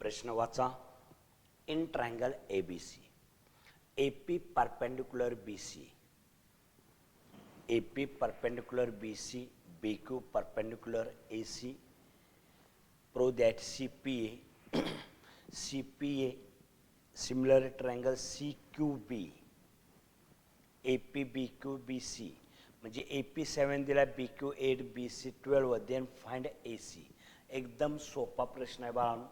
प्रश्न वाचा. In triangle ABC, AP perpendicular BC, AP perpendicular BC, BQ perpendicular AC, prove that CPA CPA similar triangle CQB, AP BQ BC म्हणजे AP 7 दिला, BQ 8, BC 12, then find AC. एकदम सोपा प्रश्न आहे बाळांनो.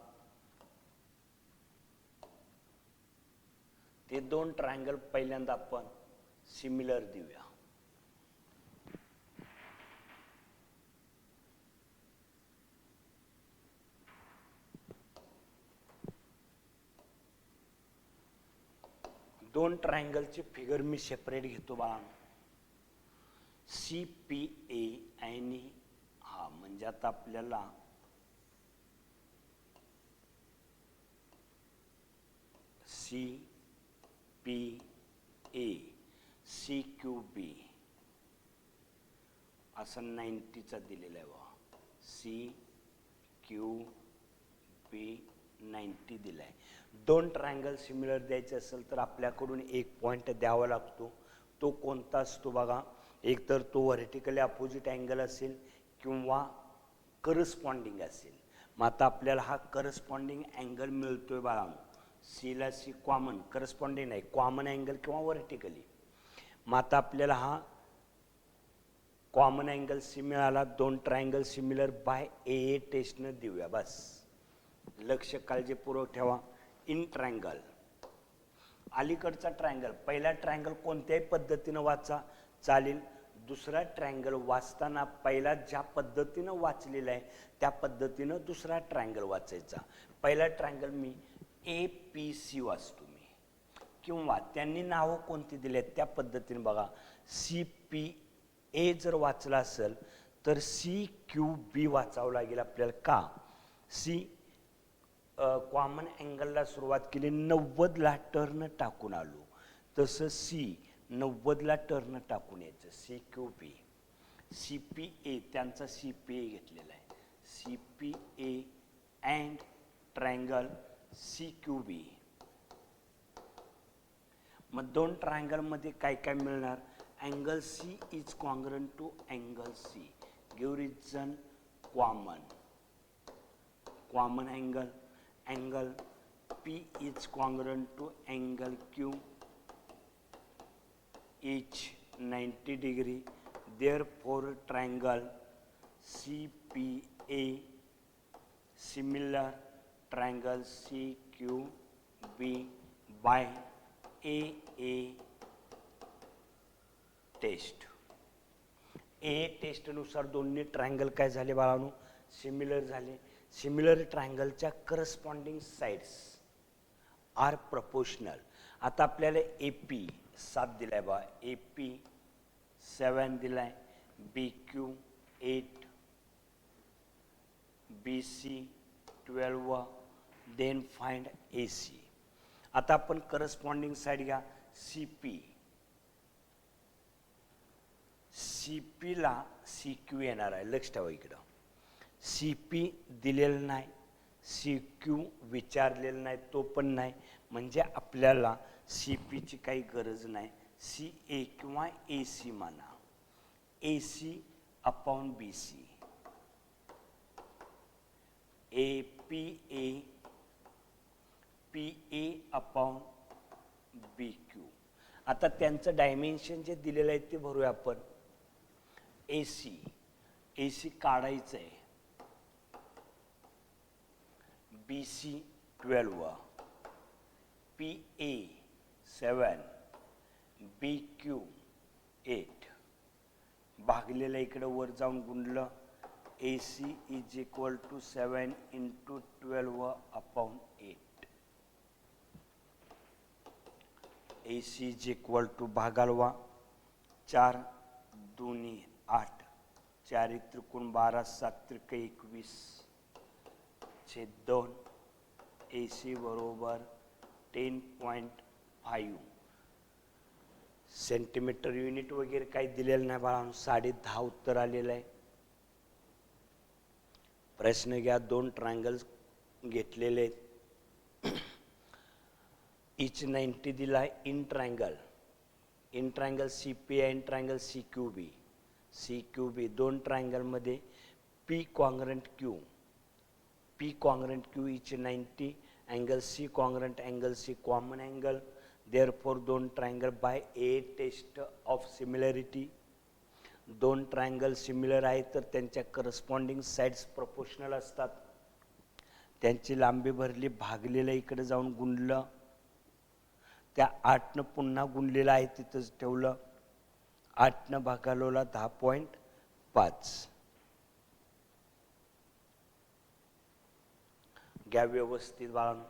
ते दोन ट्रायंगल पहिल्यांदा आपण सिमिलर देऊया. दोन ट्रायंगलचे फिगर मी सेपरेट घेतो बाळांनो. CPA आणि हा म्हणजे आता आपल्याला CPA CQB असं 90चा दिलेला आहे बा. CQB 90 दिलाय. दोन ट्रायंगल सिमिलर द्यायचे असेल तर आपल्याकडून एक पॉइंट द्यावा लागतो. तो कोणता असतो बघा. एक तर तो व्हर्टिकली अपोजिट अँगल असेल किंवा करस्पॉन्डिंग असेल. मग आता आपल्याला हा करस्पॉन्डिंग अँगल मिळतोय बाळांनो. सीला सी कॉमन, करस्पॉन्डिंग नाही, कॉमन अँगल किंवा व्हर्टिकली. मग आता आपल्याला हा कॉमन अँगल सी मिळाला. दोन ट्रायंगल सिमिलर बाय AA टेस्टनं देऊया. बस लक्ष काळजीपूर्वक ठेवा. इन ट्रायंगल अलीकडचा ट्रायंगल, पहिला ट्रायंगल कोणत्याही पद्धतीनं वाचा चालेल. दुसरा ट्रायंगल वाचताना पहिला ज्या पद्धतीनं वाचलेला आहे त्या पद्धतीनं दुसरा ट्रायंगल वाचायचा. पहिला ट्रायंगल मी APC वाचतो मी, किंवा त्यांनी नावं कोणती दिली आहेत त्या पद्धतीने बघा. CPA जर वाचला असेल तर CQB वाचावं लागेल आपल्याला. का? कॉमन अँगलला सुरुवात केली, 90ला टर्न टाकून आलो, तसं C90ला टर्न टाकून यायचं. CQB. CPA त्यांचा CPA घेतलेला आहे. CPA and triangle CQB. मग दोन ट्रायंगलमध्ये काय काय मिळणार? Angle C is congruent to angle C. Give reason common angle. Angle P is congruent to angle Q, each 90 degree. Therefore, triangle CPA similar triangle CQB by AA test. AA test नुसार दोन्ही triangle काय झाले बाळांनो? Similar झाले. Similar ट्रायंगलच्या corresponding sides are proportional. आता आपल्याला AP 7 दिलाय बा, AP 7 दिलाय, BQ 8, BC 12, then find AC. आता आपण करस्पॉन्डिंग साइड घ्या. CP ला CQ येणार आहे. लक्ष ठेवा इकडं. CP दिलेलं नाही, CQ विचारलेलं नाही, तो पण नाही, म्हणजे आपल्याला CPची काही गरज नाही. CA किंवा AC म्हणा. AC upon BC, APA PA upon BQ. आता त्यांचं डायमेन्शन जे दिलेलं आहे ते भरूया आपण. AC काढायचं आहे. BC 12, PA 7, BQ 8. भागलेलं इकडं वर जाऊन गुणलं. AC is equal to 7 into 12 upon 8. AC is equal to भागालवा 4 2 8, 4 त्रिकोण 12, 7 त्रिक 21 छेद 2. AC बरोबर 10.5 सेंटीमीटर युनिट वगैरे काही दिलेलं नाही बाळांनो. 10.5 उत्तर आलेलं आहे. प्रश्न घ्या. दोन ट्रायंगल्स घेतलेले आहेत. इच 90 दिलाय इन ट्रायंगल सी पी आहे in triangle C Q B दोन ट्रायंगलमध्ये P congruent Q each 90 angle C congruent angle C common angle therefore दोन triangle by A test of similarity. दोन ट्रायंगल सिमिलर आहेत तर त्यांच्या करस्पॉन्डिंग साइड्स प्रोपोर्शनल असतात. त्यांची लांबी भरली, भागलेलं इकडे जाऊन गुणलं, त्या 8 पुन्हा गुणलेलं आहे तिथंच ठेवलं. 8 भागालोला 10.5. घ्या व्यवस्थित बाळांनो.